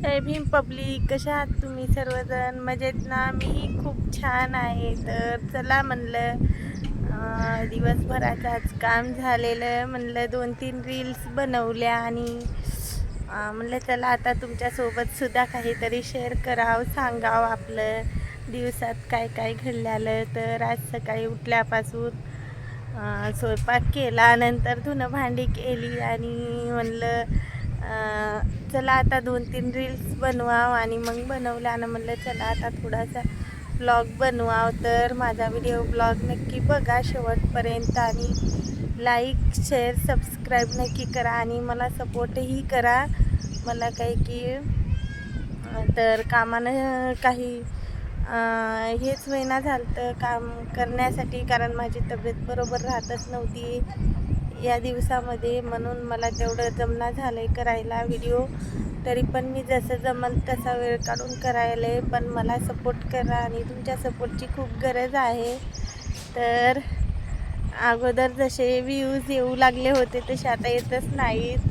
जय Bhim public, कशा आहात तुम्ही सर्वजण? मजेत ना? मीही खूप छान आहे. तर चला म्हणलं, दिवसभराचं आज काम झालेलं, म्हणलं 2-3 रील्स बनवल्या आणि म्हणलं चला आता तुमच्यासोबत सुद्धा काहीतरी शेअर करावं, सांगावं आपलं दिवसात काय काय घडलेलं. तर आज सकाळी उठल्यापासून स्वयंपाक केला, नंतर धुणं भांडी केली आणि म्हणलं चला आता 2-3 रील्स बनवावं आणि मग बनवल्यानं म्हणलं चला आता थोडासा ब्लॉग बनवावं. तर माझा व्हिडिओ ब्लॉग नक्की बघा शेवटपर्यंत आणि लाईक शेअर सबस्क्राईब नक्की करा आणि मला सपोर्टही करा. मला काही की तर कामानं काही हेच होईना झालं काम करण्यासाठी, कारण माझी तब्येत बरोबर राहतच नव्हती या दिवसामध्ये, म्हणून मला तेवढं जमना झालं आहे करायला व्हिडिओ. तरी पण मी जसं जमल तसा वेळ काढून करायला आहे. पण मला सपोर्ट करा आणि तुमच्या सपोर्टची खूप गरज आहे. तर अगोदर जसे व्ह्यूज येऊ लागले होते तसे आता येतच नाहीत,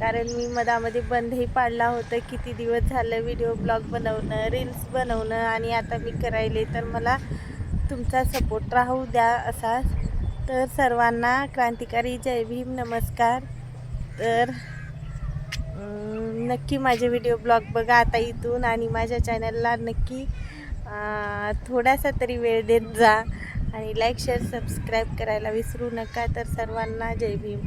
कारण मी मधामध्ये बंदही पाडला होतं. किती दिवस झालं व्हिडिओ ब्लॉग बनवणं, रील्स बनवणं आणि आता मी करायले. तर मला तुमचा सपोर्ट राहू द्या असाच. तर सर्वांना क्रांतिकारी जय भीम, नमस्कार. तर नक्की माझे व्हिडिओ ब्लॉग बघा आता इथून आणि माझ्या चॅनलला नक्की थोडासा तरी वेळ देत जा आणि लाईक शेअर सबस्क्राईब करायला विसरू नका. तर सर्वांना जय भीम.